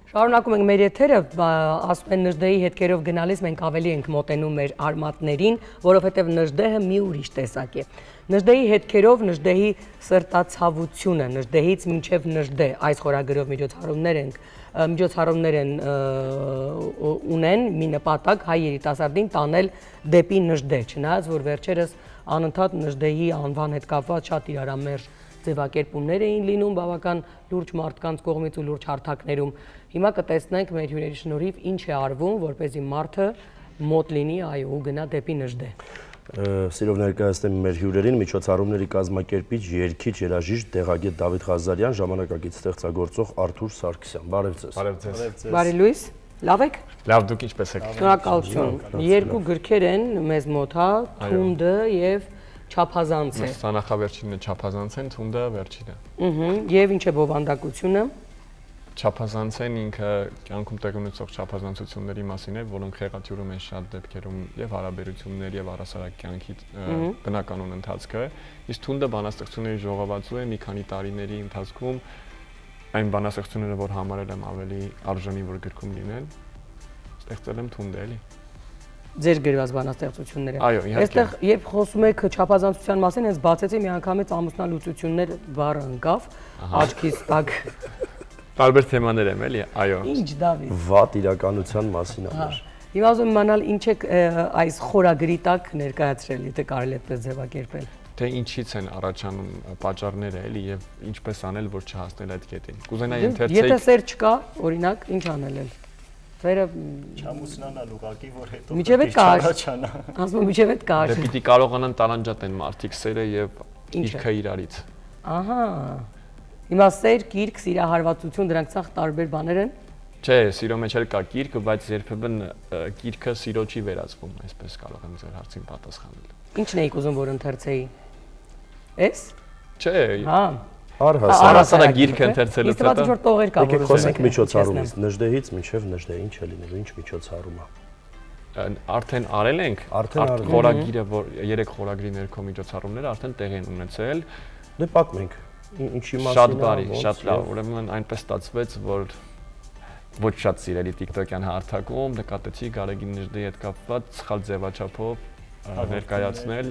Շարունակում ենք մեր եթերը, ասում են Նժդեհի հետքերով գնալիս մենք ավելի ենք մոտենում մեր արմատներին, որովհետև Նժդեհը մի ուրիշ տեսակ է։ Նժդեհի հետքերով Նժդեհի սրտացավությունը, Նժդեհից մինչև Նժդեհ, այս խորագրով միջոցառումներ են ունեն մի նպատակ հայ երիտասարդին տանել դեպի Նժդեհ, չնայած որ վերջերս անընդհատ Նժդեհի անվան հետ կապված շատ իրարամերժ ձևակերպումներ էին լինում բավական լուրջ մարդկանց կողմից ու լուրջ հարթակներում։ Հիմա կտեսնենք մեր հյուրերի շնորհիվ ինչ է արվում, որպեսզի մարդը մոտ լինի, այո, ու գնա դեպի Նժդեհ։ Սիրով ներկայացնեմ մեր հյուրերին միջոցառումների կազմակերպիչ, երգիչ, երաժիշտ, տեղագետ Դավիթ Ղազարյան, ժամանակակից ստեղծագործող Արթուր Սարգսյան։ Բարև ձեզ։ Բարև ձեզ։ Բարի լույս, լավ եք։ Լավ, դուք ինչպես եք։ Շնորհակալություն։ Երկու գրքեր են մեզ մոտ, հա, Թունդը եւ Չափազանց է։ Սա նախավերջինը Չափազանց են, Թունդը վերջինը։ Եվ ինչ է բովանդակությունը։ Չափազանցեն ինքը կյանքում տեղ ունեցող չափազանցությունների մասին է, որոնք խեղաթյուրում են շատ դեպքերում եւ հարաբերություններ եւ առասարակ կյանքի բնականոն ընթացքը, իսկ Թունդը բանաստեղծությունների ժողովածու է մի քանի տարիների ընթացքում այն բանաստեղծությունները, որ համարել եմ ավելի արժանի որ գրքում լինեն, ստեղծել եմ Թունդը էլի։ Ձեր գրված բանաստեղծությունները։ Այո, իհարկե։ Այստեղ երբ խոսում եք չափազանցության մասին, հենց բացեցի միանգամից ամուսնալուծություններ բառը ընկավ, աչքից տակ։ Տարբեր թեմաներ եմ էլի, այո։ Ինչ Դավիթ։ Վատ իրականության մասին ամեր։ Հիմա ուզում եմ իմանալ ինչ եք այս խորագրի տակ ներկայացրել, եթե կարելի է այդպես ձևակերպել։ Թե ինչից են առաջանում պատճառները էլի եւ ինչպես անել, որ չհասնել այդ կետին։ Կուզենայի ընթերցեի։ Եթե սեր չկա, օրինակ, ինչ անել էլ։ Սերը չամուսնանալ ուղակի, որ հետո միջև հետ կա։ առաջանա։ Ասում միջև հետ կա։ Դե պիտի կարողանան տարանջատեն մարդիկ սերը եւ իրքը իրարից։ Ահա։ Հիմա սեր, գիրք, սիրահարվածություն, դրանք ցախ տարբեր բաներ են։ Չէ, սիրո մեջ էլ կա գիրքը, բայց երբեմն գիրքը սիրո չի վերածվում, այսպես կարող եմ ձեր հարցին պատասխանել։ Ինչն էիք ուզում որ ընթերցեի։ Էս։ Չէ։ Հա։ Առհասարակ գիրքը ընթերցելուց հետո։ Իսկ որ տողեր կա, որ խոսենք միջոցառումից, Նժդեհից մինչև Նժդեհ ինչ է լինելու, ինչ միջոցառում է։ Արդեն արել ենք, խորագիրը, որ 3 խորագրի ներքո միջոցառումները արդեն տեղ են ունեցել։ Դե պատմենք, ինչի մասին է։ Շատ բարի, շատ լավ, ուրեմն այնպես ստացվեց, որ ոչ շատ սիրելի TikTok-յան հարթակում նկատեցի Գարեգին Նժդեհի հետ կապված սխալ ձևաչափով ներկայացնել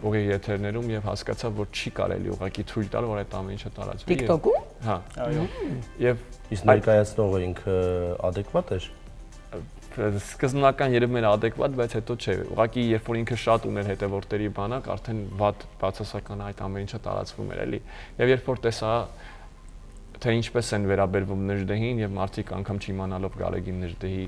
ուղի եթերներում եւ հասկացա, որ չի կարելի ուղղակի թույլ տալ, որ այդ ամեն ինչը տարածվի։ TikTok-ում։ Հա։ Այո։ Եվ իսկ ներկայացնողը ինքը adekvat էր։ Սկզբնական երևում էր adekvat, բայց հետո չէ։ Ուղղակի երբ որ ինքը շատ ուներ հետևորդերի բանակ, արդեն վատ բացասական այդ ամեն ինչը տարածվում էր էլի։ Եվ երբ որ տեսա թե ինչպես են վերաբերվում Նժդեհին եւ մարդիկ անգամ չիմանալով Գարեգին Նժդեհի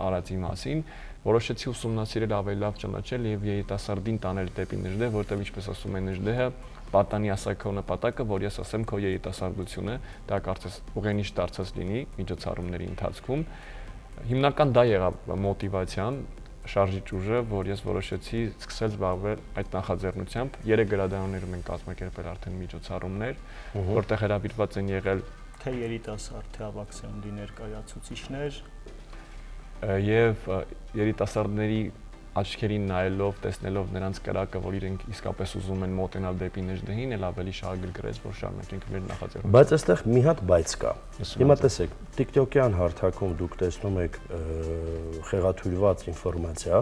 արածի մասին, որոշեցի ուսումնասիրել ավելի լավ ճանաչել եւ երիտասարդին տանել դեպի Նժդեհ, որտեղ ինչպես ասում են Նժդեհը, պատանի ասա քո նպատակը, որ ես ասեմ քո երիտասարդությունը, դա կարծես ուղենիշ դարձած լինի միջոցառումների ընթացքում։ Հիմնական դա եղավ մոտիվացիան, շարժիչ ուժը, որ ես որոշեցի սկսել զբաղվել այդ նախաձեռնությամբ։ 3 գրադարաններում են կազմակերպել արդեն միջոցառումներ, որտեղ հրավիրված են եղել թե երիտասարդ, թե ավագսայինի ներկայացուցիչներ եւ երիտասարդների աչքերին նայելով, տեսնելով նրանց կրակը, որ իրենք իսկապես ուզում են մոտենալ դեպի Նժդեհին, էլ ավելի շահագրգռեց, որ շարունակենք մեր նախաձեռնությունը։ Բայց այստեղ մի հատ բայց կա։ Հիմա տեսեք, TikTok-յան հարթակում դուք տեսնում եք խեղաթյուրված ինֆորմացիա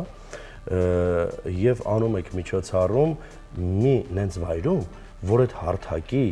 եւ անում եք միջոցառում մի նենց վայրում, որ այդ հարթակի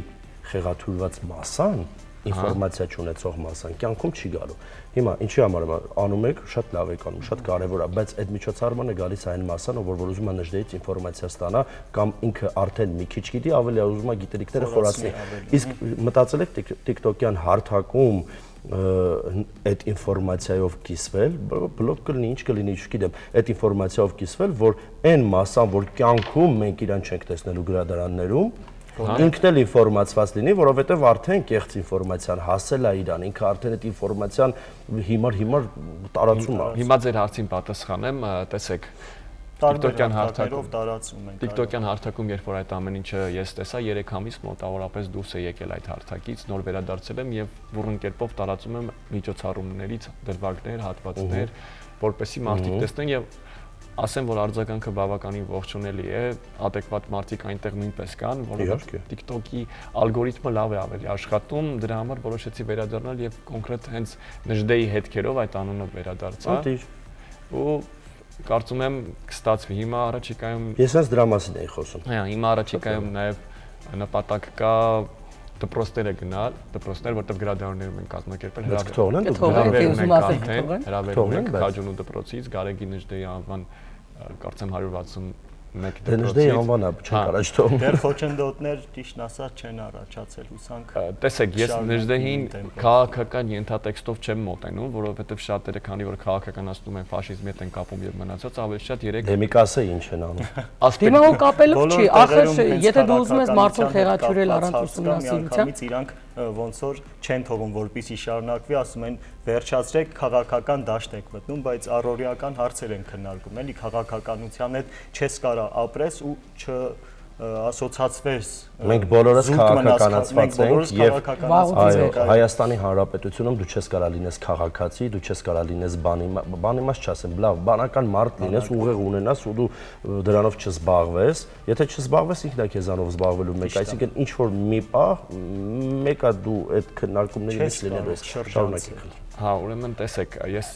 խեղաթյուրված մասան ինֆորմացիա չունեցող մասան կյանքում չի գալու։ Հիմա ինչի համար անում եք, շատ լավ եք անում, շատ կարևոր է, բայց այդ միջոցառմանը գալիս այն մասան, որ ուզում է Նժդեհից ինֆորմացիա ստանա կամ ինքը արդեն մի քիչ գիտի, ավելի ուզում է գիտելիքները խորացնի։ Իսկ մտածել եք TikTok-յան հարթակում այդ ինֆորմացիայով կիսվել, բլոկ կլինի, ինչ կլինի, չգիտեմ, այդ ինֆորմացիայով կիսվել, որ այն մասան, որ կյանքում մենք իրան չենք տեսնելու գրադարաններում, ինքն էլ ինֆորմացված լինի, որովհետև արդեն կեղծ ինֆորմացիան հասել է իրան, ինքը արդեն այդ ինֆորմացիան հիմար տարածում է։ Հիմա ձեր հարցին պատասխանեմ, տեսեք, TikTok-յան հարթակով տարածում են։ TikTok-յան հարթակում երբ որ այդ ամեն ինչը ես տեսա 3 ամիս մոտավորապես դուրս է եկել այդ հարթակից, նոր վերադարձել եմ եւ բուրըն կերպով տարածում եմ միջոցառումներից դրվագներ, հատվածներ, որպեսզի մարդիկ տեսնեն եւ ասեմ, որ արձագանքը բավականին ողջունելի է, adekvat մարդիկ այնտեղ նույնպես կան, որովհետեւ TikTok-ի ալգորիթմը լավ է ավելի աշխատում, դրա համար որոշեցի վերադառնալ եւ կոնկրետ հենց Նժդեի հետքերով այդ անունը վերադարձա։ Ու կարծում եմ կստացվի հիմա առաջիկայում։ Ես հենց դրա մասին էի խոսում։ Հա, հիմա առաջիկայում նաեւ նպատակ կա դպրոցները գնալ, դպրոցներ, որտեղ գրադարաններում են կազմակերպել հրավերում են Քաջունու դպրոցից Գարեգին Նժդեի անվան կարծեմ 161 դպրոցից։ Նժդեի անվանը չեն կարաջ թողում։ Դեռ խոչընդոտներ ճիշտ ասած չեն առաջացել հուսանք։ Տեսեք, ես Նժդեին քաղաքական ենթատեքստով չեմ մոտենում, որովհետև շատերը, քանի որ քաղաքականացնում են ֆաշիզմի հետ են կապում եւ մնացած, ավելի շատ երեք Դեմիկասը ինչ են անում։ Դիմահու կապելով չի, ախր եթե դու ուզում ես մարդուն խեղաթյուրել առանց ուսումնասիրության, իրանք ոնց որ չեն թողում որպեսի շարունակվի, ասում են վերջացրեք քաղաքական դաշտ եք մտնում, բայց առօրեական հարցեր են քննարկում, էլի քաղաքականության հետ չես կարա ապրես ու ասոցացվես։ Մենք բոլորս քաղաքականացված ենք եւ Հայաստանի Հանրապետությունում դու չես կարա լինես քաղաքացի, դու չես կարա լինես բանիմաց չասեմ, լավ, բանական մարդ լինես, ուղեղ ունենաս ու դու դրանով չզբաղվես, եթե չզբաղվես ինքն է քեզանով զբաղվելու մեկ, այսինքն ինչ որ մի պահ մեկը դու այդ քննարկումների մեջ լինելու ես, շարունակեք։ Հա, ուրեմն տեսեք, ես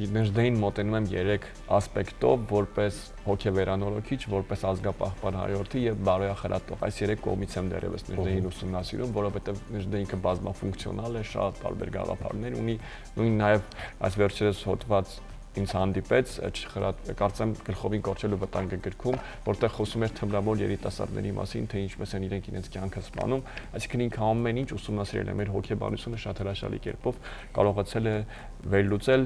Նժդեին մոտենում եմ 3 ասպեկտով, որպես հոգեվերանորոգիչ, որպես ազգապահպան հայորդի եւ բարոյախրատող։ Այս 3 կողմից եմ դերևս Նժդեին ուսումնասիրում, որովհետեւ Նժդեին ինքը բազմաֆունկցիոնալ է, շատ տարբեր գաղափարներ ունի, նույն նաեւ այս վերջերս հոդված ինձ հանդիպեց, կարծեմ գլխովին կորչելու վտանգը գրքում, որտեղ խոսում էր թմրամոլ երիտասարդների մասին, թե ինչպես են իրենք իրենց կյանքը սպանում, այսինքն ինքը ամեն ինչ ուսումնասիրել է, մեր հոգեբանությունը շատ հրաշալի կերպով կարողացել է վերլուծել,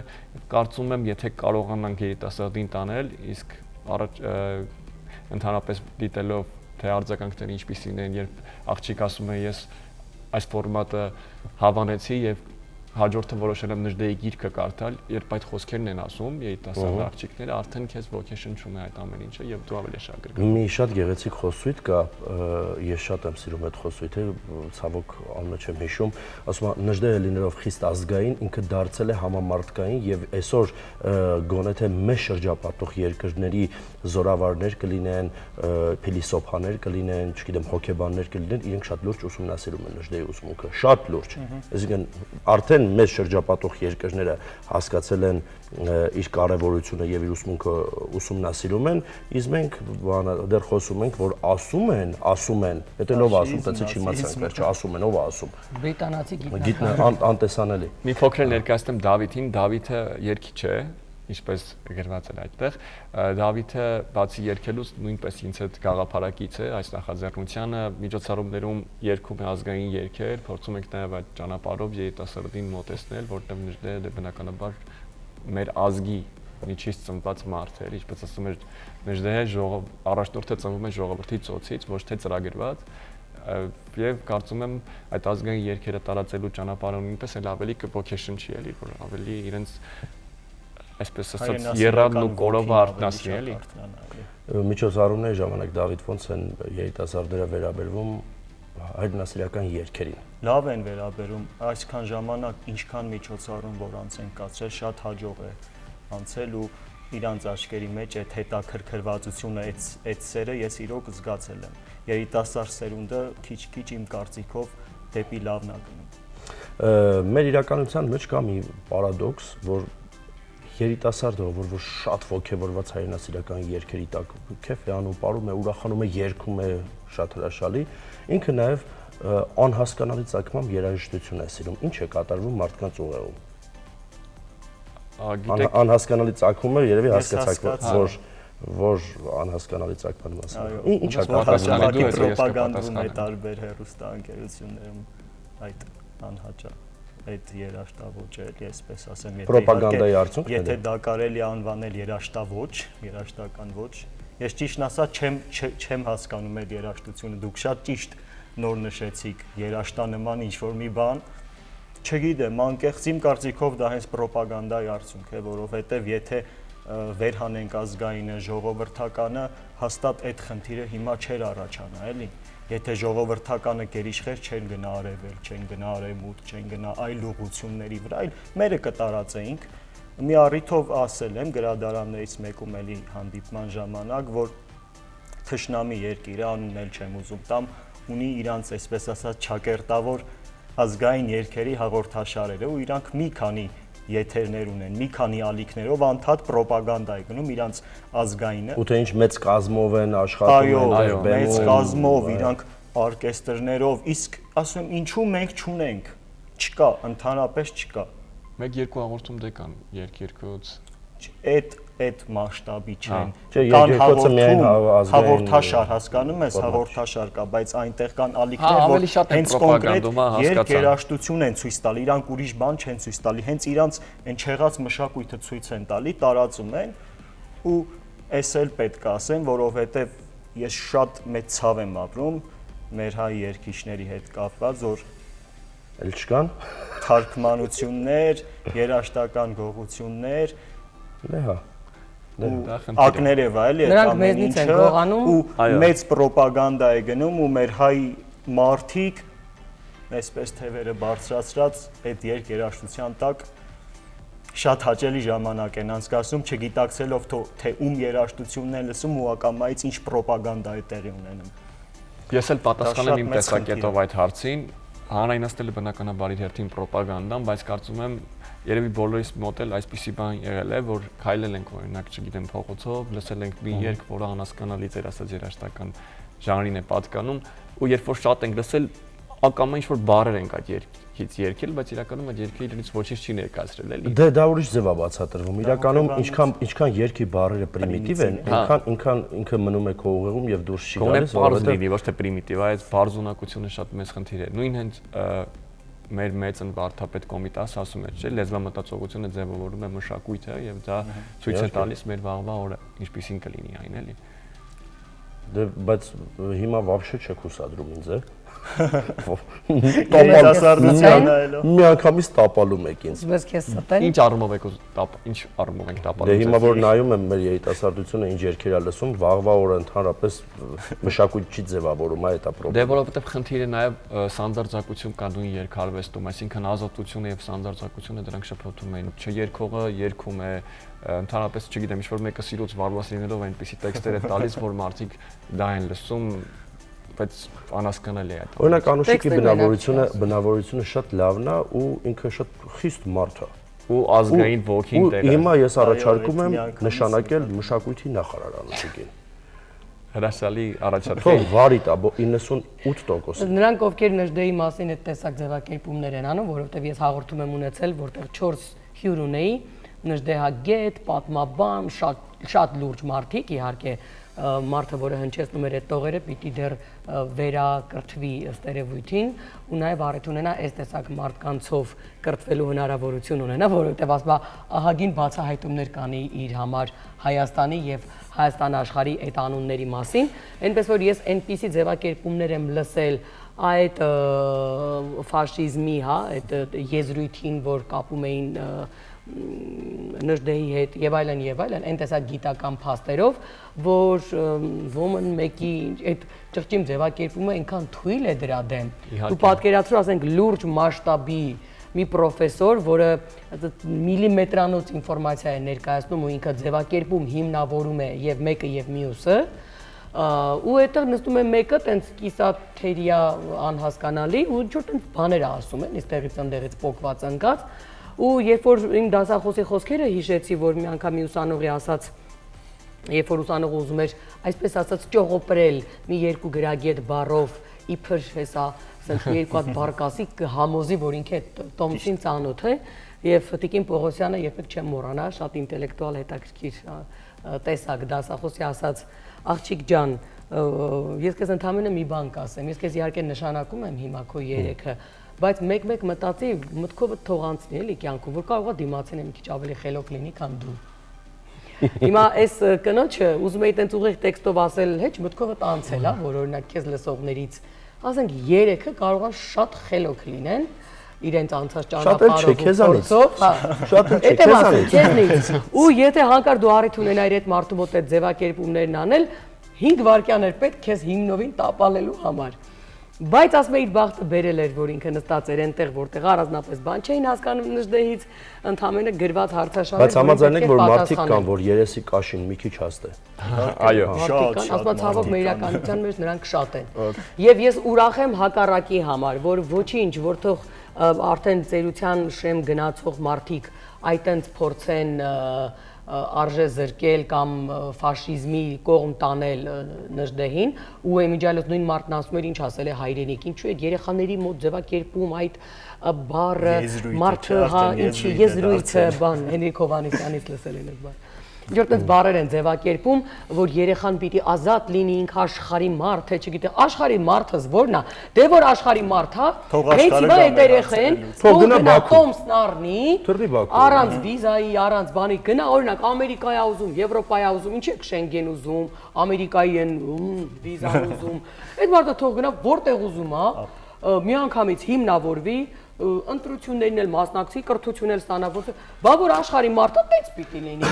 կարծում եմ, եթե կարողանանք երիտասարդին տանել, իսկ ընդհանրապես դիտելով թե արձագանքները ինչպիսին են, երբ աղջիկ ասում է ես այս ֆորմատը հավանեցի եւ հաջորդը որոշել եմ Նժդեի գիրքը կարդալ, երբ այդ խոսքերն են ասում երիտասարդ աղջիկները, արդեն քեզ ոգեշնչում է այդ ամեն ինչը եւ դու ավելի շատ գրգռում։ Մի շատ գեղեցիկ խոսույթ կա, ես շատ եմ սիրում այդ խոսույթը, ցավոք անունը չեմ հիշում, ասում է Նժդեը լինելով խիստ ազգային, ինքը դարձել է համամարտկային եւ այսօր գոնե թե մեծ շրջապատող երկրների զորավարներ կլինեն, փիլիսոփաներ կլինեն, չգիտեմ, հոգեբաններ կլինեն, իրենք շատ լուրջ ուսումնասիրում են Նժդեի ուսմունքը, շատ լուրջ։ Այսինքն արդեն մեծ շրջապատող երկրները հասկացել են իր կարևորությունը եւ իր ուսմունքը ուսումնասիրում են, իսկ մենք դեռ խոսում ենք, որ ասում են, եթե ով ասում, տենց չիմացանք, վերջը ասում են, ով է ասում։ Բրիտանացի գիտնական անտեսանելի։ Մի փոքր ներկայացնեմ Դավիթին, Դավիթը երգիչ է, ինչպես գրված է այդտեղ, Դավիթը բացի երգելուց նույնպես ինձ հետ գաղափարակից է այս նախաձեռնությանը, միջոցառումներում երգում է ազգային երգեր, փորձում ենք նաև այդ ճանապարհով երիտասարդին մոտեցնել, որտեղ Նժդեը բնականաբար մեր ազգի միջից ծնված մարդ է, ինչպես ասում էր Նժդեը առաջնորդը ծնվում է ժողովրդի ծոցից, ոչ թե ծրագրված, եւ կարծում եմ այդ ազգային երգերը տարածելու ճանապարհը նույնպես էլ ավելի կոգեշնչի էլի, որ ավելի իրենց այսպես ասած երրադն ու կորովը արտնասի էլի։ Միջոցառումների ժամանակ Դավիթ ոնց են երիտասարդները վերաբերվում հայրենասիրական երգերին։ Լավ են վերաբերում, այսքան ժամանակ ինչքան միջոցառում որ անց են կացրել, շատ հաջող է անցել ու իրանց աչքերի մեջ այդ հետաքրքրվածությունը, այդ սերը ես իրոք զգացել եմ։ Երիտասարդ սերունդը քիչ-քիչ իմ կարծիքով դեպի լավն է գնում։ Մեր իրականության մեջ կա մի պարադոքս, որ երիտասարդը, որ շատ ոգևորված հայրենասիրական երգերի տակ քեֆ է անում, ապարում է, ուրախանում է, երգում է, շատ հրաշալի, ինքը նաև անհասկանալի ծագմամբ երաժշտություն է սիրում։ Ինչ է կատարվում մարդկանց ուղեղում։ Անհասկանալի ծագումը երևի հասկացաք, որ անհասկանալի ծագման մասին։ Ինչ է կատարվում պրոպագանդում է տարբեր հեռուստաընկերություններում այդ անհաճա այդ երաշտավոճը էլի, այսպես ասեմ, պրոպագանդայի արդյունքն է։ Եթե դա կարելի է անվանել երաշտավոճ, երաշտական ոճ, ես ճիշտն ասած չեմ հասկանում այդ երաշտությունը, դուք շատ ճիշտ նոր նշեցիք, երաշտանման ինչ-որ մի բան, չգիտեմ, անկեղծ իմ կարծիքով դա հենց պրոպագանդայի արդյունք է, որովհետև եթե վերհանենք ազգայինը, ժողովրդականը, հաստատ այդ խնդիրը հիմա չէր առաջանա, էլի։ Եթե ժողովրդականը գերիշխեր չեն գնա արևել, չեն գնա արևմուտք, չեն գնա այլ ուղղությունների վրա, այլ մերը կտարածեինք, մի առիթով ասել եմ գրադարաններից մեկում էլի հանդիպման ժամանակ, որ թշնամի երկիրը, անունն էլ չեմ ուզում տամ, ունի իրանց այսպես ասած ճակերտավոր ազգային երգերի հաղորդաշարերը ու իրանք մի քանի եթերներ ունեն, մի քանի ալիքներով անդադ ռոպագանդա է գնում իրանց ազգայինը։ Ու թե ինչ մեծ կազմով են աշխատում, այո, մեծ կազմով, իրանք օրկեստրներով, իսկ ասում եմ ինչու մենք չունենք, չկա, ընդհանրապես չկա։ 1-2 հաղորդում դե կան երկիրքոց Այդ մասշտաբի չեն։ Կան հաղորդաշար, հասկանում ես, հաղորդաշար կա, բայց այնտեղ կան ալիքներ, որ հենց կոնկրետ երգերաշտություն են ցույց տալի, իրանք ուրիշ բան չեն ցույց տալի, հենց իրանց այն չեղած մշակույթը ցույց են տալի, տարածում են ու էս էլ պետք է ասեմ, որովհետև ես շատ մեծ ցավ եմ ապրում մեր հայ երգիչների հետ կապված, որ էլ չկան թարգմանություններ, երաժշտական գողություններ Լեհա ակներևա էլի նրանք մեզնից են գողանում ու մեծ ռոպագանդա է գնում ու մեր հայ մարդիկ այսպես թևերը բարձրացրած այդ երգերաշտության տակ շատ հաճելի ժամանակ են անցկացնում չգիտակցելով թե ում երաժշտությունն են լսում ու ակամայից ինչ ռոպագանդա է տեղի ունենում։ Ես էլ պատասխանեմ իմ տեսակետով այդ հարցին, հանրայնացնելը բնականաբար իր հերթին ռոպագանդան, բայց կարծում եմ երևի բոլորիս մոտ էլ այսպիսի բան եղել է, որ քայլել ենք օրինակ, չգիտեմ, փողոցով, լսել ենք մի երգ, որը անհասկանալի ձեր ասած երաժշտական ժանրին է պատկանում, ու երբ որ շատ ենք լսել, ակամա ինչ-որ բառեր ենք այդ երգից երգել, բայց իրականում այդ երգը իրենից ոչինչ չի ներկայացրել էլի։ Դե դա ուրիշ ձև է բացատրվում։ Իրականում ինչքան երգի բառերը պրիմիտիվ են, այնքան ինքը մնում է քո ուղեղում եւ դուրս չի գալիս, որովհետեւ լինի, ոչ թե պրիմիտիվ, այլ բարձունակությունը շատ մեծ խնդիր է։ Նույն հենց մեր մեծն վարդապետ Կոմիտասը ասում է, չէ՞, լեզվամտածողությունը ձևավորում է մշակույթը եւ դա ցույց է տալիս մեր վաղվա օրը ինչպեսին կլինի այն էլի։ Դե բայց հիմա вообще չեք հուսադրում ինձ, է։ Երիտասարդության այլո։ Մի անգամից տապալում եք ինձ։ Ես քեզ ստեն։ Ինչ առումով եք ինչ առումով ենք տապալում։ Դե հիմա որ նայում եմ մեր երիտասարդությունը ինչ երգեր է լսում, վաղվա օրը ընդհանրապես մշակույթ չի ձևավորում, այդ է պրոբլեմը։ Դե որովհետեւ խնդիրը նաեւ սանձարձակություն կա նույն երգարվեստում, այսինքն ազատությունը եւ սանձարձակությունը դրանք շփոթում են։ Չերգողը երգում է, ընդհանրապես չգիտեմ, ինչ որ մեկը սիրուց վարված լինելով այնպիսի տեքստեր է տալիս, որ մարդիկ դա են լսում, բայց անհասկանալի է այդ։ Օրինակ Անուշիկի բնավորությունը շատ լավն է ու ինքը շատ խիստ մարդ է։ Ու ազգային ոգին տեղը։ Հիմա ես առաջարկում եմ նշանակել մշակույթի նախարար Անուշիկին։ Հրաշալի առաջարկ։ Թող վարի տա 98%։ Նրանք ովքեր Նժդեի մասին այդ տեսակ ձևակերպումներ են անում, որովհետև ես հաղորդում եմ ունեցել, որտեղ 4 հյուր ունեի, Նժդեհագետ, պատմաբան, շատ լուրջ մարդիկ, իհարկե մարդը, որը հնչեցնում էր այդ տողերը, պիտի դեռ վերակրթվի ըստ երևույթին ու նաև առիթ ունենա այս տեսակ մարդկանցով կրթվելու հնարավորություն ունենա, որովհետև ասма ահագին բացահայտումներ կանի իր համար Հայաստանի եւ Հայաստան աշխարհի այդ անունների մասին, այնպես որ ես այնպիսի ձևակերպումներ եմ լսել այդ ֆաշիզմի, հա, այդ եզրույթին, որ կապում էին Նժդեի հետ եւ այլն, այն տեսակ գիտական փաստերով, որ ոմն մեկի այդ ճղճիմ ձևակերպումը այնքան թույլ է դրա դեմ։ Դու պատկերացրու, ասենք, լուրջ մասշտաբի մի պրոֆեսոր, որը միլիմետրանոց ինֆորմացիա է ներկայացնում ու ինքը ձևակերպում հիմնավորում է եւ մեկը եւ մյուսը, ու այդտեղ նստում է մեկը տենց կիսաթերիա անհասկանալի ու ինչ-որ տենց բաներ ասում են, այստեղից ընդեղից պոկված ընկած, ու երբ որ իմ դասախոսի խոսքերը հիշեցի, որ մի անգամ մի ուսանողի ասած, երբ որ ուսանողը ուզում էր, այսպես ասած, ճողոպրել մի երկու գրագետ բառով, իբր հեսա, ասենք երկու հատ բառ կասի, համոզի, որ ինքը Տոմսին ծանոթ է, եւ Տիկին Պողոսյանը երբեք չեմ մոռանա, շատ ինտելեկտուալ հետաքրքիր տեսակ դասախոսի ասած, աղջիկ ջան, ես քեզ ընդհանրապես մի բան կասեմ, ես քեզ իհարկե նշանակում եմ հիմա քո երեքը, բայց մեկ-մեկ մտածի, մտքովդ թող անցնի էլի կյանքում, որ կարող է դիմացին մի քիչ ավելի խելոք լինի, քան դու։ Հիմա այս կնոջը ուզում էի տենց ուղիղ տեքստով ասել, հեչ մտքովդ անցել, հա, որ օրինակ քեզ լսողներից, ասենք 3-ը կարող են շատ խելոք լինեն, իրենց անցած ճանապարհով փորձով, հա, շատ քեզնից։ Ու եթե հանկարծ դու առիթ ունենայիր այդ մարդու մոտ այդ ձևակերպումներն անել, 5 վայրկյան էր պետք քեզ հիմնովին տապալելու համար։ Բայց ասում իր բախտը բերել էր, որ ինքը նստած էր այնտեղ, որտեղ առանձնապես բան չէին հասկանում Նժդեհից, ընդամենը գրված հարցաշավեր։ Բայց համաձայնեք, որ մարդիկ կան, որ երեսի կաշին մի քիչ հաստ է։ Այո։ Ասում ցավոք մեր իրականության մեջ նրանք շատ են։ Եվ ես ուրախ եմ հակառակի համար, որ ոչինչ, որթող արդեն ծերության շեմ գնացող մարդիկ այտենց փորձեն արժե զրկել կամ ֆաշիզմի կողմ տանել Նժդեհին ու եմիջալոց նույն մարդն ասում էր ինչ ասել է հայրենիք, ինչու է երեխաների մոտ ձևակերպում այդ բառը մարդը հա ինչի եզրույթը բան Հենրիկ Հովհաննիսյանից լսել են այդ բան Յորտենց բառեր են ձևակերպում, որ երեխան պիտի ազատ լինի, ինքը աշխարհի մարդ է, չգիտեմ, աշխարհի մարդս ո՞րն է։ Դե որ աշխարհի մարդ է, հենց հիմա այդ երեխեն թող գնա Տոմսն առնի, առանց վիզայի, առանց բանի գնա, օրինակ Ամերիկայի ա ուզում, Եվրոպայի ա ուզում, ինչ է Շենգեն ուզում, Ամերիկայի են վիզա ուզում։ Այդ մարդը թող գնա որտեղ ուզում է, միանգամից հիմնավորվի ընտրություններին էլ մասնակցի, կրթություն էլ ստանա, որտեղ բա որ աշխարհի մարդը տենց պիտի լինի։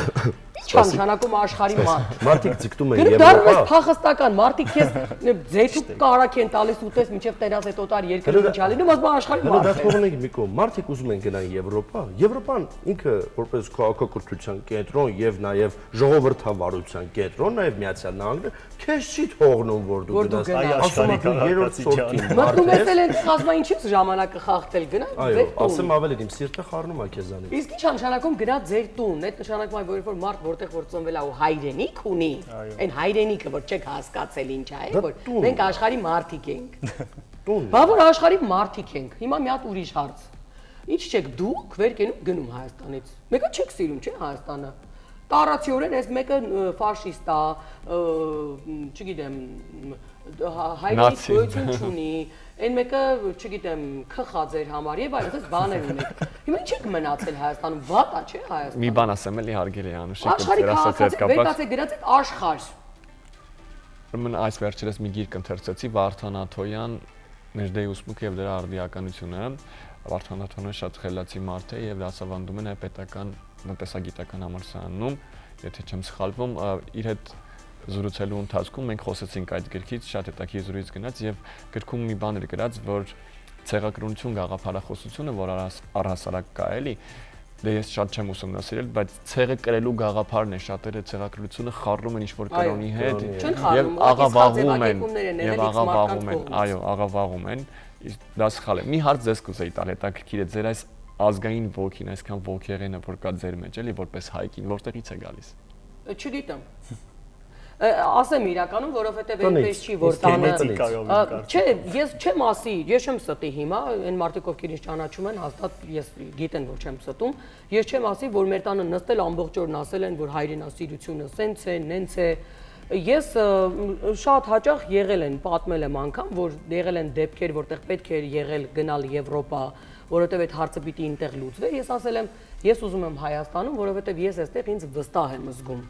Ինչ նշանակում աշխարհի մարդ։ Մարդիկ ձգտում են Եվրոպա։ Դառնես փախստական, մարդիկ քեզ ձեթու կարակ են տալիս ուտես, մինչև տերաս այդ օտար երկրի ինչ ալի, բայց բա աշխարհի մարդ։ Դա թողնենք մի կողմ։ Մարդիկ ուզում են գնան Եվրոպա։ Եվրոպան ինքը որպես քաղաքակրթության կենտրոն եւ նաեւ ժողովրդավարության կենտրոն, նաեւ Միացյալ Նահանգները քեզ չի թողնում, որ դու գնաս աշխարհի երրորդ սորտին։ Մտնում ես էլ խազմա ինչի՞ ժամանակը խախտել գնա։ Այո, ասեմ ավելի իմ սիրտը խառնում է քեզանից։ Իսկ ինչ նշանակում գնա ձեր տուն, այդ նշանակում է որ մարդ որտեղ որ ծնվել է ու հայրենիք ունի, այն հայրենիքը որ չեք հասկացել ինչ է, որ մենք աշխարհի մարդիկ ենք։ Տուն։ Բա որ աշխարհի մարդիկ ենք։ Հիմա մի հատ ուրիշ հարց։ Ինչ չեք դուք վեր կենում գնում Հայաստանից։ Մեկը չեք սիրում, չէ՞ Հայաստանը։ Տարածիորեն այս մեկը ֆաշիստ է, չգիտեմ, հայրենիք գոյություն չունի, այն մեկը, չգիտեմ, քխած էր համար եւ այլն, այս բաներ ունեք։ Հիմա ինչ եք մնացել Հայաստանում, վատ է, չէ՞ Հայաստանը։ Մի բան ասեմ էլի հարգելի Անուշիկ, աշխարհի դեր ասած հետ կապված։ վերտացեք գրածեք աշխարհ։ Ուրեմն այս վերջերս մի գիրք ընթերցեցի Վարդան Աթոյան Նժդեհի ուսմունքը եւ դրա արդիականությունը։ Վարդան Աթոյանը շատ խելացի մարդ է եւ դասավանդում է պետական տնտեսագիտական համալսարանում, եթե չեմ սխալվում, իր հետ զրուցելու ընթացքում մենք խոսեցինք այդ գրքից, շատ հետաքրքիր զրույց գնաց եւ գրքում մի բան էր գրած, որ ցեղակրթություն գաղափարախոսությունը, որ առհասարակ կա էլի, դե ես շատ չեմ ուսումնասիրել, բայց ցեղը կրելու գաղափարն է, շատերը ցեղակրթությունը խառնում են ինչ-որ կրոնի հետ եւ աղավաղում են, այո, աղավաղում են, դա սխալ է։ Մի հարց ձեզ կուզեի տալ, հետաքրքիր է ձեր այս ազգային ոգին, այսքան ոգեղենը, որ կա ձեր մեջ, էլի որպես հայկին, որտեղից է գալիս։ Չգիտեմ։ Ասեմ իրականում, որովհետև այնպես չի, որ տանը չէ, ես չեմ ասի, ես չեմ ստի հիմա, այն մարդիկ ովքեր ինձ ճանաչում են, հաստատ ես գիտեն, որ չեմ ստում, ես չեմ ասի, որ մեր տանը նստել ամբողջ օրն ասել են, որ հայրենասիրությունը սենց է, նենց է։ Ես շատ հաճախ եղել են, պատմել եմ անգամ, որ եղել են դեպքեր, որտեղ պետք է եղել գնալ Եվրոպա, որովհետև այդ հարցը պիտի ինտեղ լուծվեր, ես ասել եմ, ես ուզում եմ Հայաստանում, որովհետև ես այստեղ ինձ վստահ եմ զգում։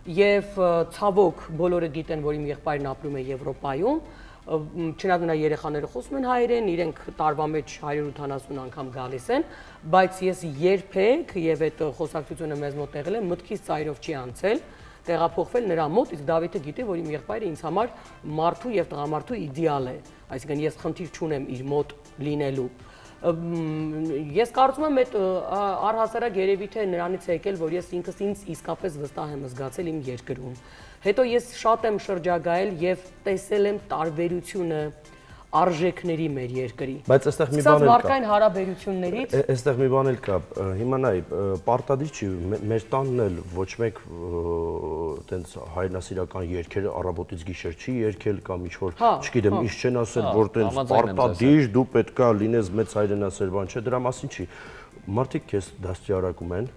Եվ ցավոք բոլորը գիտեն, որ իմ եղբայրն ապրում է Եվրոպայում, չնայած նրա երեխաները խոսում են հայերեն, իրենք տարվա մեջ 180 անգամ գալիս են, բայց ես երբեք եւ այդ խոսակցությունը մեզ մոտ եղել է, մտքից ծայրով չի անցել, տեղափոխվել նրա մոտ, իսկ Դավիթը գիտի, որ իմ եղբայրը ինձ համար մարդու եւ տղամարդու իդեալ է, այսինքն ես խնդիր չունեմ իր մոտ լինելու։ Ես կարծում եմ այդ առհասարակ երևի թե նրանից է եկել, որ ես ինքս ինձ իսկապես վստահ եմ զգացել իմ երկրում։ Հետո ես շատ եմ շրջագայել եւ տեսել եմ տարբերությունը արժեքների մեր երկրի։ Բայց այստեղ մի բան էլ կա։ Մարդկային հարաբերություններից այստեղ մի բան էլ կա։ Հիմա նայ, պարտադիր չի, մեր տանն էլ ոչ մեկ տենց հայրենասիրական երգեր առավոտից գիշեր չի երգել կամ ինչ-որ, չգիտեմ, ինչ չեն ասել, որ տենց պարտադիր դու պետքա լինես մեծ հայրենասերբան, չէ, դրա մասին չի։ Մարդիկ քեզ դաստիարակում են,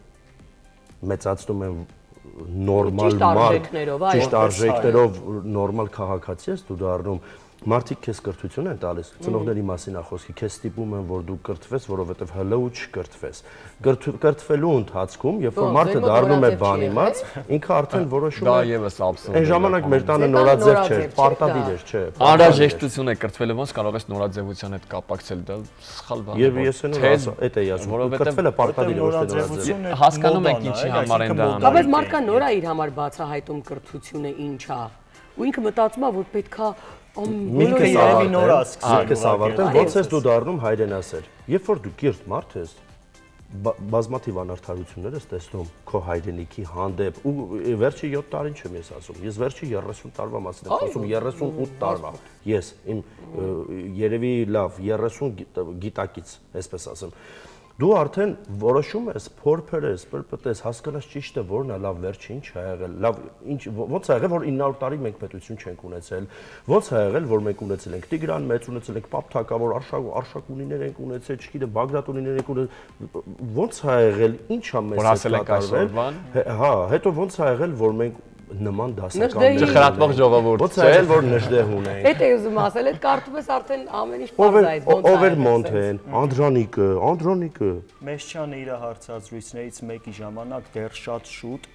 մեծացնում են նորմալ մարդ, ճիշտ արժեքներով նորմալ քաղաքացի ես դու դառնում։ Մարդիկ քեզ կրթություն են տալիս, ծնողների մասին է խոսքը, քեզ ստիպում են, որ դու կրթվես, որովհետև հլը ու չկրթվես։ Կրթվելու ընթացքում, երբ որ մարդը դառնում է բանիմաց, ինքը արդեն որոշում է։ Դա եւս աբսուրդ է։ Այն ժամանակ մեր տանը նորաձև չէր, պարտադիր էր, չէ։ Անհրաժեշտություն է կրթվելը, ոնց կարող ես նորաձևության հետ կապակցել, դա սխալ բան է։ Եվ ես այն էդ էի ասում, կրթվելը պարտադիր է, ոչ թե նորաձև։ Հասկանում եք ինչի համար են դա անում։ Բայց մարդկան նոր է իր համար բացահայտում կրթությունը ինչ է։ Ու ինքը մտածում է, որ պետքա Միտքը երևի նոր է սկսել։ Ոնց ես դու դառնում հայրենասեր։ Երբ որ դու կիրթ մարդ ես, բազմաթիվ անարդարություններ ես տեսնում քո հայրենիքի հանդեպ ու վերջի 7 տարին չեմ ես ասում։ Ես վերջի 30 տարվա մասին եմ խոսում, 38 տարվա։ Ես իմ երևի լավ 30 գիտակից, այսպես ասեմ։ Դու արդեն որոշում ես, փորփր ես, պրպտես, հասկանաս ճիշտ է որն է լավ վերջը ինչ ա եղել, լավ ինչ ոնց ա եղել որ 900 տարի մենք պետություն չենք ունեցել, ոնց ա եղել որ մենք ունեցել ենք Տիգրան մեծ, ունեցել ենք Պապ Թագավոր, Արշակունիներ ենք ունեցել, չգիտեմ Բագրատունիներ ենք ունեցել, ոնց ա եղել, ինչ ա մեզ կատարվել, հա, հետո ոնց ա եղել որ մենք նման դասական չխրատվող ժողովուրդ ոնց ա եղել որ նժդեհ ունենք։ Էդ է ուզում ասել, այդ կարդում ես արդեն ամեն ինչ բարձր այս ոնց ով էր Մոնթեն, Անդրանիկը Մեշչյանը իր հարցազրույցներից մեկի ժամանակ դեռ շատ շուտ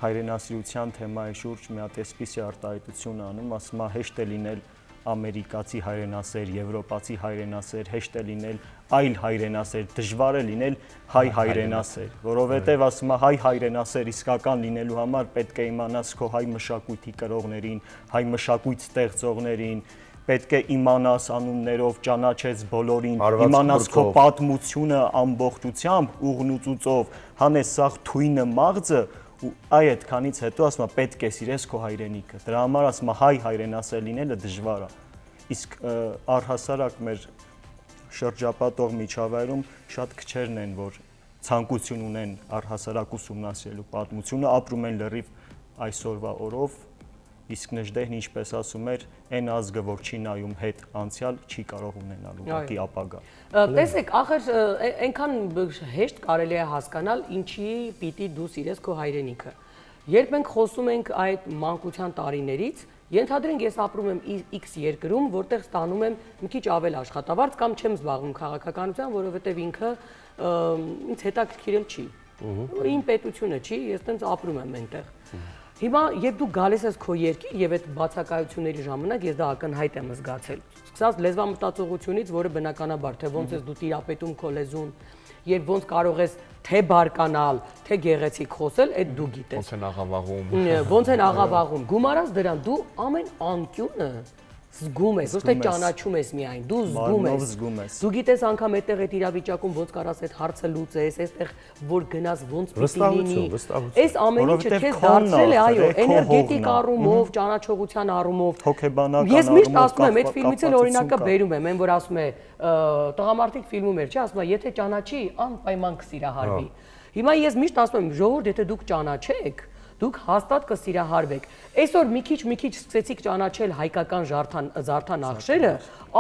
հայրենասիրության թեմայի շուրջ մի հատ էսպիսի արտահայտություն անում, ասում է հեշտ է լինել ամերիկացի հայրենասեր, եվրոպացի հայրենասեր, հեշտ է լինել այլ հայրենասեր, դժվար է լինել հայ հայրենասեր, որովհետև ասում է հայ հայրենասեր իսկական լինելու համար պետք է իմանաս քո հայ մշակույթի կրողներին, հայ մշակույթ ստեղծողներին, պետք է իմանաս անուններով ճանաչես բոլորին, իմանաս քո պատմությունը ամբողջությամբ ուղնուծուծով, հանես սաղ թույնը մաղձը ու այ այդքանից հետո ասում է պետք է սիրես քո հայրենիքը։ Դրա համար ասում է հայ հայրենասեր լինելը դժվար է։ Իսկ առհասարակ մեր շրջապատող միջավայրում շատ քչերն են, որ ցանկություն ունեն առհասարակ ուսումնասիրելու պատմությունը, ապրում են լրիվ այսօրվա օրով, իսկ նժդեհն ինչպես ասում էր, այն ազգը, որ չի նայում հետ անցյալ, չի կարող ունենալ ուղղակի ապագա։ Տեսեք, ախր այնքան հեշտ կարելի է հասկանալ, ինչի պիտի դու սիրես քո հայրենիքը։ Երբ մենք խոսում ենք այդ մանկության տարիներից, ենթադրենք ես ապրում եմ X երկրում, որտեղ ստանում եմ մի քիչ ավել աշխատավարձ կամ չեմ զբաղվում քաղաքականությամբ, որովհետև ինքը ինձ հետաքրքիրել չի։ Իմ պետությունը չի, ես տենց ապրում եմ այնտեղ։ Հիմա երբ դու գալիս ես քո երկիր եւ այդ բացակայությունների ժամանակ ես դա ակնհայտ եմ զգացել։ Սկսած լեզվամտածողությունից, որը բնականաբար թե ոնց ես դու տիրապետում քո լեզուն, երբ ոնց կարող ես թե բարկանալ, թե գեղեցիկ խոսել, այդ դու գիտես։ Ոնց են աղավաղում։ Ոնց են աղավաղում։ Գումարած դրան դու ամեն անկյունը զգում ես, ոչ թե ճանաչում ես միայն, դու զգում ես։ Դու գիտես անգամ այդտեղ այդ իրավիճակում ոնց կարաս այդ հարցը լուծես, այստեղ որ գնաս ոնց պիտի լինի։ Այս ամեն ինչը քեզ դարձրել է, այո, էներգետիկ առումով, ճանաչողության առումով։ Հոգեբանական Ես միշտ ասում եմ, այդ ֆիլմից էլ օրինակը բերում եմ, այն որ ասում է, տղամարդիկ ֆիլմում էր, չի, ասում է, եթե ճանաչի, անպայման կսիրահարվի։ Հիմա ես միշտ ասում եմ, ժողովուրդ, եթե դուք ճանաչեք, դուք հաստատ կսիրահարվեք։ Այսօր մի քիչ սկսեցիք ճանաչել հայկական զարդանախշերը,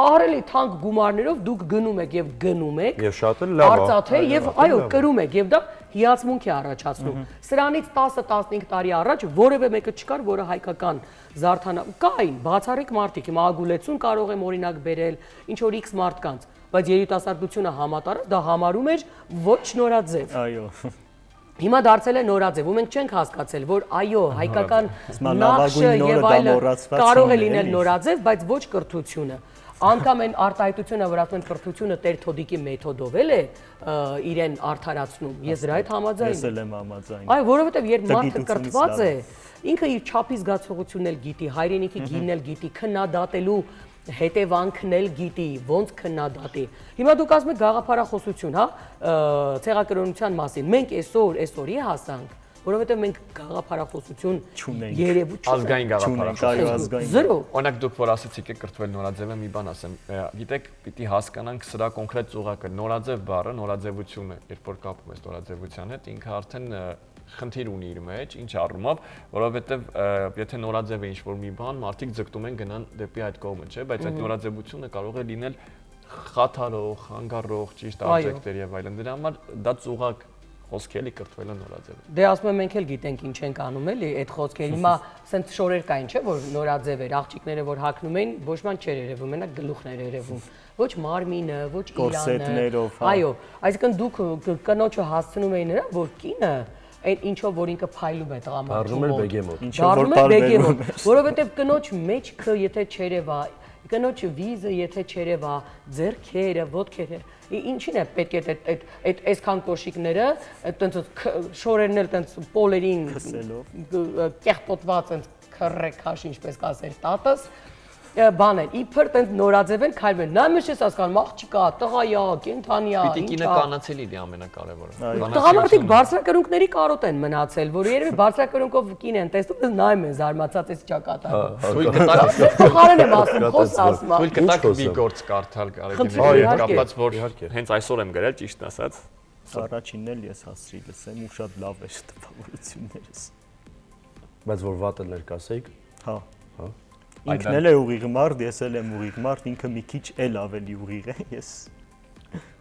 ահռելի թանկ գումարներով դուք գնում եք եւ գնում եք։ Եվ շատ էլ լավ է։ Արծաթե եւ այո, կրում եք եւ դա հիացմունք է առաջացնում։ Սրանից 10-15 տարի առաջ որևէ մեկը չկար, որը հայկական կային, բացառիկ մարդիկ, հիմա Ագուլեցուն կարող եմ օրինակ բերել, ինչ որ X մարդկանց, բայց երիտասարդությունը համատարած դա համարում էր ոչ նորաձև։ Այո։ Հիմա դարձել է նորաձև, ու մենք չենք հասկացել, որ այո, հայկական նախշը եւ այլը կարող է լինել նորաձև, բայց ոչ կրթությունը։ Անկամ այն արտահայտությունը, որ ասում են կրթությունը Տեր Թոդիկի մեթոդով է իրեն արդարացնում։ Ես դրա հետ համաձայն եմ։ Ես էլ եմ համաձայն։ Այո, որովհետեւ երբ մարդը կրթված է, ինքը իր չափի զգացողությունն էլ գիտի, հայրենիքի գինն էլ գիտի, քննադատելու հետևանքն էլ գիտի, ոնց քննադատի։ Հիմա դուք ասում եք գաղափարախոսություն, հա, ցեղակրոնության մասին։ Մենք այսօրի հասանք, որովհետև մենք գաղափարախոսություն չունենք։ Երևույթ Ազգային գաղափարախոսություն։ Զրո։ Օրինակ դուք որ ասացիք է կրթվել նորաձևը, մի բան ասեմ։ Գիտեք, պիտի հասկանանք սրա կոնկրետ ծուղակը։ Նորաձև բառը, նորաձևությունը, երբ որ կապում ես նորաձևության հետ, ինքը արդեն խնդիր ունի իր մեջ, ինչ առումով, որովհետև եթե նորաձև է ինչ-որ մի բան, մարդիկ ձգտում են գնան դեպի այդ կողմը, չէ՞, բայց այդ նորաձևությունը կարող է լինել խաթարող, հանգարող, ճիշտ արժեքներ եւ այլն։ Դրա համար դա ծուղակ խոսք էլի կրթվելը նորաձև։ Դե ասում եմ մենք էլ գիտենք ինչ ենք անում էլի այդ խոսքերը։ Հիմա սենց շորեր կային, չէ՞, որ նորաձև էր, աղջիկները որ հագնում էին, ոչ ման չէր երևում, մենակ գլուխն էր երևում։ Ոչ մարմինը, ոչ իրանը։ Այո, այսինքն դուք կնոջը հասցնում էին նրան, որ կինը այն ինչով որ ինքը փայլում է տղամարդու մոտ։ Ինչով որ բեգեմոտ, որովհետև կնոջ մեջքը եթե չերևա, կնոջ վիզը եթե չերևա, ձեռքերը, ոտքերը, ինչին է պետք է այդ այսքան կոշիկները, այտենց շորերն էլ այտենց պոլերին կեղտոտված այտենց քրրե քաշ ինչպես կասեր տատս, բաներ, իբր տենց նորաձև են քայլում են։ Նա միշտ էս հասկանում, աղջիկա, տղայա, կենթանիա, Պիտի կինը կանացելի դի ամենակարևորը։ Տղամարդիկ բարձրակրունկների կարոտ են մնացել, որ երևի բարձրակրունկով կին են տեսնում, ես նայում են զարմացած էս ճակատը։ Թույլ կտակ, Փոխարեն եմ ասում, խոս ասում։ թույլ կտակ մի գործ կարդալ կարելի է կապած, որ հենց այսօր եմ գրել ճիշտ ասած։ Առաջինն էլ ես հասցրի լսեմ ու շատ լավ էր տպավորություններս։ Բայց որ վատը ներկասեիք։ Հա։ Ինքն էլ է ուղիղ մարդ, ես էլ եմ ուղիղ մարդ, ինքը մի քիչ էլ ավելի ուղիղ է, ես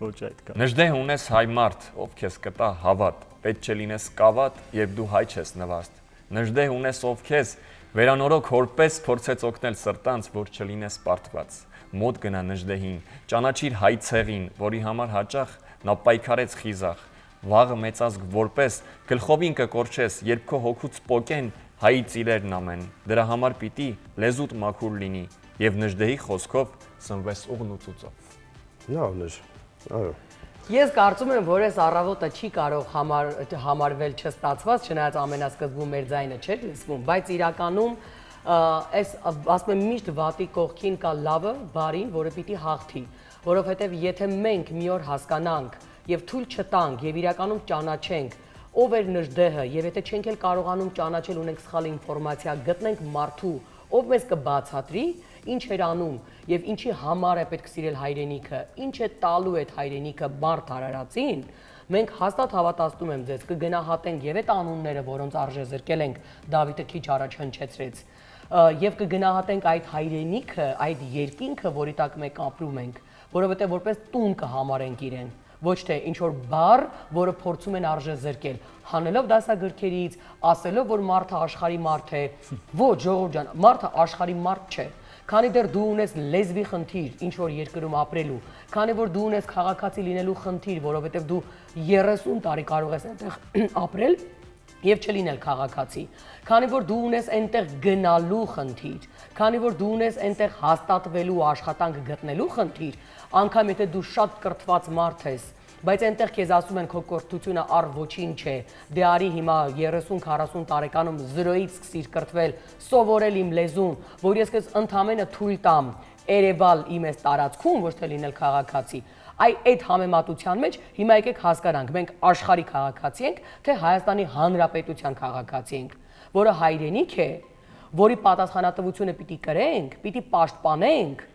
ոչ այդքան։ Նժդեհ ունես հայ մարդ, ով քեզ կտա հավատ, պետք չէ լինես կավատ, երբ դու հայ չես նվաստ։ Նժդեհ ունես ով քեզ վերանորոգ հորպես փորձեց օգնել սրտանց, որ չլինես պարտված։ Մոտ գնա նժդեհին, ճանաչիր հայ ցեղին, որի համար հաճախ նա պայքարեց խիզախ։ Վաղը մեծազգ որպես գլխովին կկորչես, երբ քո հոգուց պոկեն հայի ծիրերն ամեն։ Դրա համար պիտի լեզուտ մաքուր լինի եւ նժդեհի խոսքով սնվես ուղն ու ծուծով։ Լավն է։ Այո։ Ես կարծում եմ, որ այս առավոտը չի կարող համարվել չստացված, չնայած ամենասկզբում մեր ձայնը չէր լսվում, բայց իրականում այս ասում եմ միշտ վատի կողքին կա լավը, բարին, որը պիտի հաղթի, որովհետև եթե մենք մի օր հասկանանք եւ թույլ չտանք եւ իրականում ճանաչենք ով էր նժդեհը եւ եթե չենք էլ կարողանում ճանաչել ունենք սխալ ինֆորմացիա գտնենք մարդու ով մեզ կբացատրի ինչ էր անում եւ ինչի համար է պետք սիրել հայրենիքը ինչ է տալու այդ հայրենիքը մարդ արարածին մենք հաստատ հավատացնում եմ ձեզ կգնահատենք եւ այդ անունները որոնց արժե զրկել ենք Դավիթը քիչ առաջ հնչեցրեց եւ կգնահատենք այդ հայրենիքը այդ երկինքը որի տակ մենք ապրում ենք որովհետեւ որպես տուն կհամարենք իրեն ոչ թե ինչ որ բառ, որը փորձում են արժե զրկել, հանելով դասագրքերից, ասելով որ մարդը աշխարհի մարդ է, ոչ ժողով ջան, մարդը աշխարհի մարդ չէ։ Քանի դեռ դու ունես լեզվի խնդիր, ինչ որ երկրում ապրելու, քանի որ դու ունես քաղաքացի լինելու խնդիր, որովհետև դու 30 տարի կարող ես այնտեղ ապրել եւ չլինել քաղաքացի, քանի որ դու ունես այնտեղ գնալու խնդիր, քանի որ դու ունես այնտեղ հաստատվելու աշխատանք գտնելու խնդիր, անկամ եթե դու շատ կրթված մարդ ես, բայց այնտեղ քեզ ասում են քո կրթությունը առ ոչինչ է, դե արի հիմա 30-40 տարեկանում 0-ից սկսիր կրթվել, սովորել իմ լեզուն, որ ես քեզ ընդամենը թույլ տամ Երևալ իմ այս տարածքում, ոչ թե լինել քաղաքացի։ Այդ համեմատության մեջ հիմա եկեք հասկանանք, մենք աշխարհի քաղաքացի ենք, թե Հայաստանի Հանրապետության քաղաքացի ենք, որը հայրենիք է, որի պատասխանատվությունը պիտի կրենք, պիտի պաշտպանենք,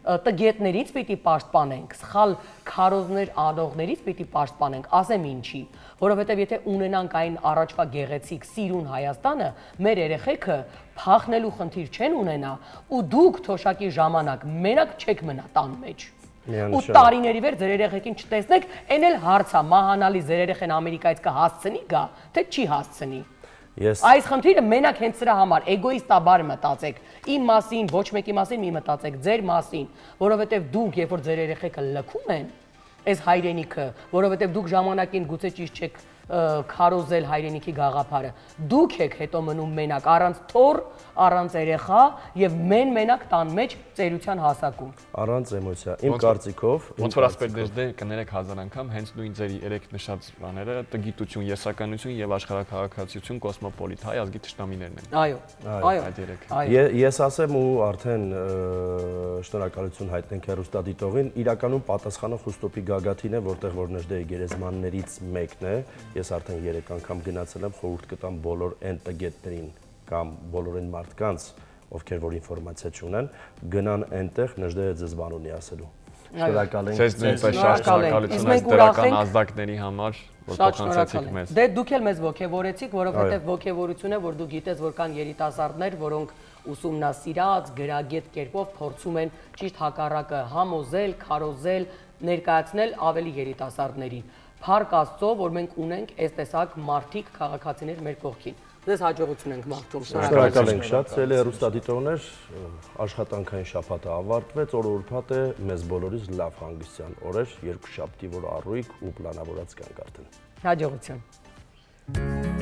տգետներից պիտի պաշտպանենք, սխալ քարոզներ անողներից պիտի պաշտպանենք, ասեմ ինչի, որովհետև եթե ունենանք այն առաջվա գեղեցիկ սիրուն Հայաստանը, մեր երեխեքը փախնելու խնդիր չեն ունենա ու դուք թոշակի ժամանակ մենակ չեք մնա տան մեջ։ Ու տարիների վեր ձեր երեխեքին չտեսնեք, այն էլ հարց է, մահանալի ձեր երեխեն Ամերիկայից կհասցնի գա, թե չի հասցնի։ Այս խնդիրը մենակ հենց սրա համար էգոիստաբար մտածեք, իմ մասին, ոչ մեկի մասին մի մտածեք, ձեր մասին, որովհետև դուք, երբ որ ձեր երեխեքը լքում են, այս հայրենիքը, որովհետև դուք ժամանակին գուցե ճիշտ չեք քարոզել հայրենիքի գաղափարը, դուք եք հետո մնում մենակ, առանց թոռ, առանց երեխա եւ մենակ տան մեջ ծերության հասակում։ Առանց էմոցիա։ Իմ կարծիքով, ոնց որ ասպետ դե կներեք հազար անգամ, հենց նույն ձեր երեք նշած բաները, տգիտություն, եսականություն եւ աշխարհաքաղաքացիություն, կոսմոպոլիտ հայ ազգի թշնամիներն են։ Այո, այդ երեքը։ Ես ասեմ ու արդեն շնորհակալություն հայտնենք հեռուստադիտողին, իրականում պատասխանը Խուստոպի գագաթին է, որտեղ որ Նժդեհի գերեզմաններից մեկն է։ Ես արդեն 3 անգամ գնացել եմ, խորհուրդ կտամ բոլոր այն տգետներին կամ բոլոր այն մարդկանց, ովքեր որ ինֆորմացիա չունեն, գնան այնտեղ Նժդեհը ձեզ բան ունի ասելու։ Շնորհակալ ենք։ Ձեզ նույնպես շատ շնորհակալություն այս դրական ազդակների համար, որ փոխանցեցիք մեզ։ Դե դուք էլ մեզ ողջևորեցիք, որովհետև ողջևորությունը, որ դու գիտես, որ կան երիտասարդներ, որոնք ուսումնասիրած, գրագետ կերպով փորձում են ճիշտ հակառակը համոզել, քարոզել, ներկայացնել ավելի երիտասարդներին։ Փառք Աստծո, որ մենք ունենք այս տեսակ մարդիկ քաղաքացիներ մեր կողքին։ Ձեզ հաջողություն ենք մաղթում։ Շնորհակալ ենք շատ, ցելի հեռուստադիտողներ, աշխատանքային շաբաթը ավարտվեց, օրը ուրբաթ է, մեզ բոլորիս լավ հանգստյան օրեր, երկուշաբթի որ առույգ ու պլանավորած կանք արդեն։ Հաջողություն։